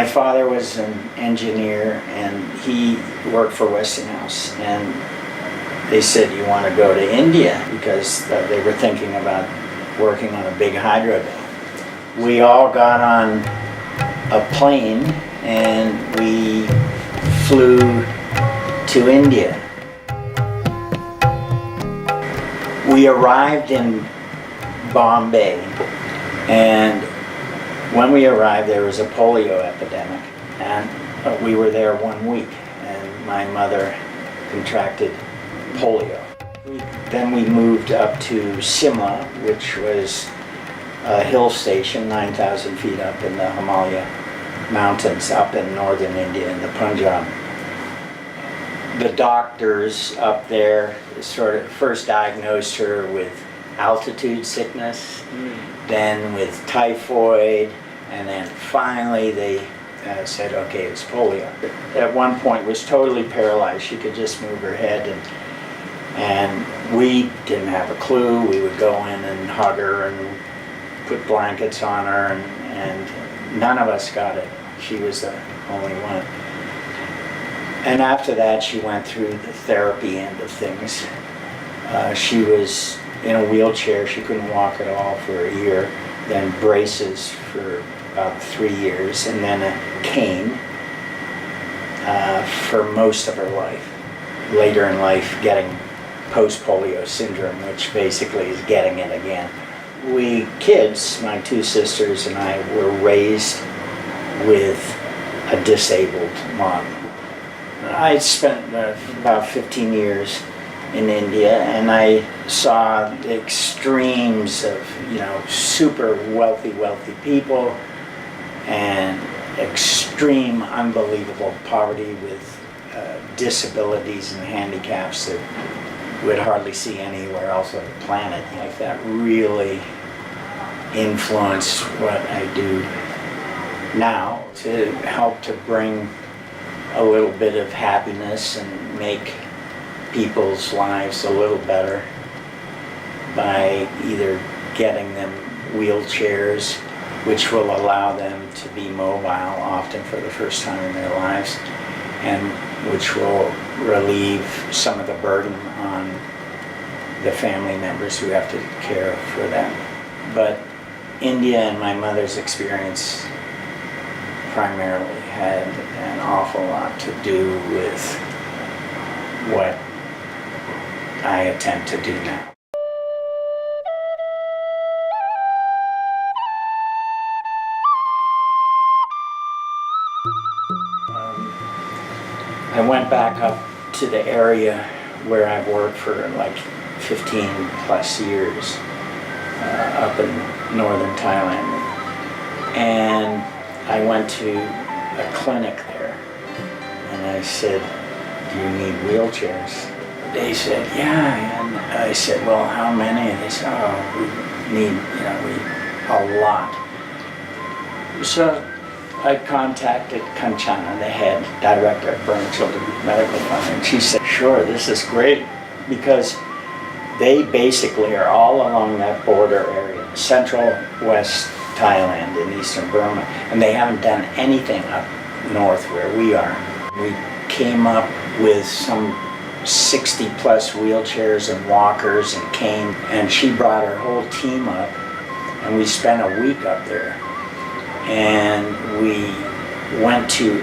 My father was an engineer and he worked for Westinghouse, and they said, you want to go to India, because they were thinking about working on a big hydro dam. We all got on a plane and we flew to India. We arrived in Bombay, and when we arrived there was a polio epidemic, and we were there 1 week and my mother contracted polio. Then we moved up to Simla, which was a hill station 9,000 feet up in the Himalaya mountains up in northern India in the Punjab. The doctors up there sort of first diagnosed her with altitude sickness, then with typhoid, and then finally they said, okay, it's polio. At one point was totally paralyzed. She could just move her head, and we didn't have a clue. We would go in and hug her and put blankets on her, and none of us got it. She was the only one. And after that, she went through the therapy end of things. She was in a wheelchair. She couldn't walk at all for a year, then braces for about 3 years, and then a cane for most of her life. Later in life, getting post-polio syndrome, which basically is getting it again. We kids, my two sisters and I, were raised with a disabled mom. I spent about 15 years in India, and I saw the extremes of, super wealthy people and extreme, unbelievable poverty with disabilities and handicaps that we'd hardly see anywhere else on the planet. Like that really influenced what I do now to help to bring a little bit of happiness and make people's lives a little better by either getting them wheelchairs, which will allow them to be mobile often for the first time in their lives, and which will relieve some of the burden on the family members who have to care for them. But India and my mother's experience primarily had an awful lot to do with what I attempt to do now. I went back up to the area where I've worked for like 15 plus years, up in northern Thailand, and I went to a clinic there, and I said, do you need wheelchairs? They said, yeah, and I said, well, how many? And they said, oh, we need, a lot. So I contacted Kanchana, the head director at Burma Children's Medical Fund, and she said, sure, this is great, because they basically are all along that border area, central west Thailand and eastern Burma, and they haven't done anything up north where we are. We came up with some 60 plus wheelchairs and walkers and cane, and she brought her whole team up, and we spent a week up there. And we went to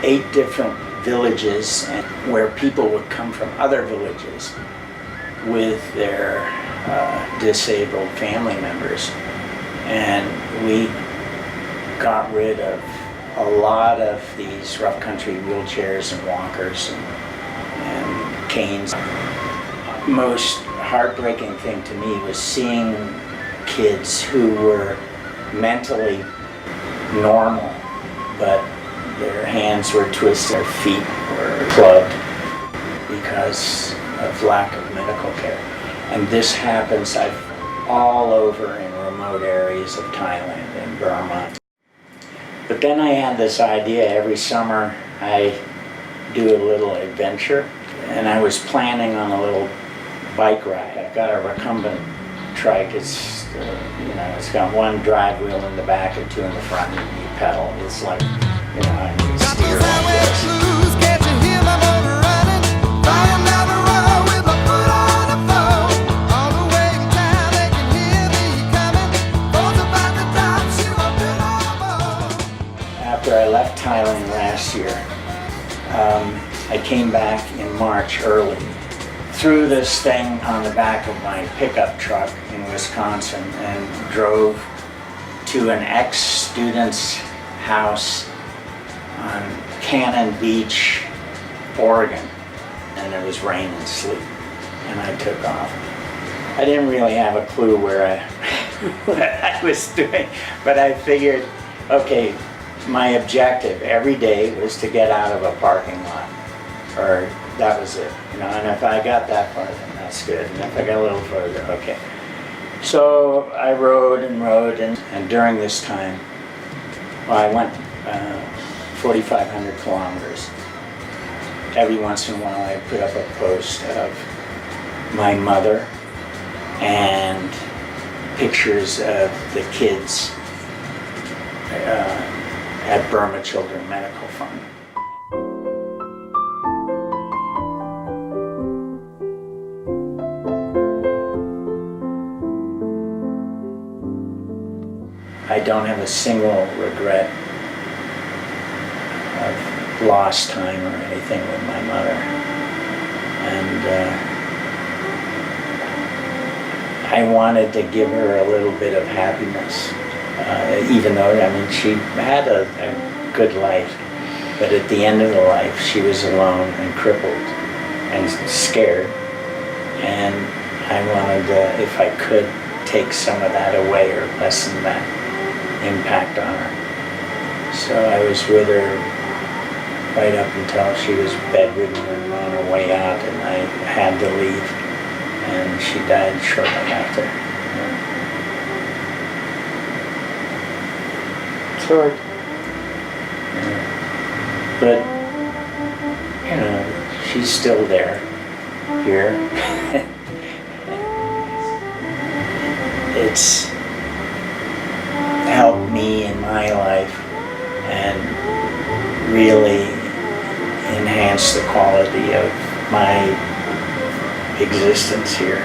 8 different villages where people would come from other villages with their disabled family members. And we got rid of a lot of these rough country wheelchairs and walkers and canes. Most heartbreaking thing to me was seeing kids who were mentally normal, but their hands were twisted, their feet were clubbed because of lack of medical care. And this happens all over in remote areas of Thailand and Burma. But then I had this idea, every summer I do a little adventure, and I was planning on a little bike ride. I've got a recumbent trike. It's got one drive wheel in the back and 2 in the front, and you pedal. It's like, you know, I can steer like this. After I left Thailand last year, I came back in March early. Threw this thing on the back of my pickup truck in Wisconsin and drove to an ex-student's house on Cannon Beach, Oregon, and it was rain and sleet, and I took off. I didn't really have a clue where what I was doing, but I figured, okay, my objective every day was to get out of a parking lot, or that was it, you know, and if I got that far, then that's good, and if I got a little further, okay. So I rode, and during this time, well, I went 4,500 kilometers. Every once in a while I put up a post of my mother and pictures of the kids at Burma Children Medical Fund. I don't have a single regret of lost time or anything with my mother. And I wanted to give her a little bit of happiness, even though, I mean, she had a good life, but at the end of the life, she was alone and crippled and scared. And I wanted to, if I could, take some of that away or lessen that impact on her. So I was with her right up until she was bedridden and on her way out, and I had to leave, and she died shortly after. It's hard. But, you know, she's still there, here. It's helped me in my life and really enhanced the quality of my existence here.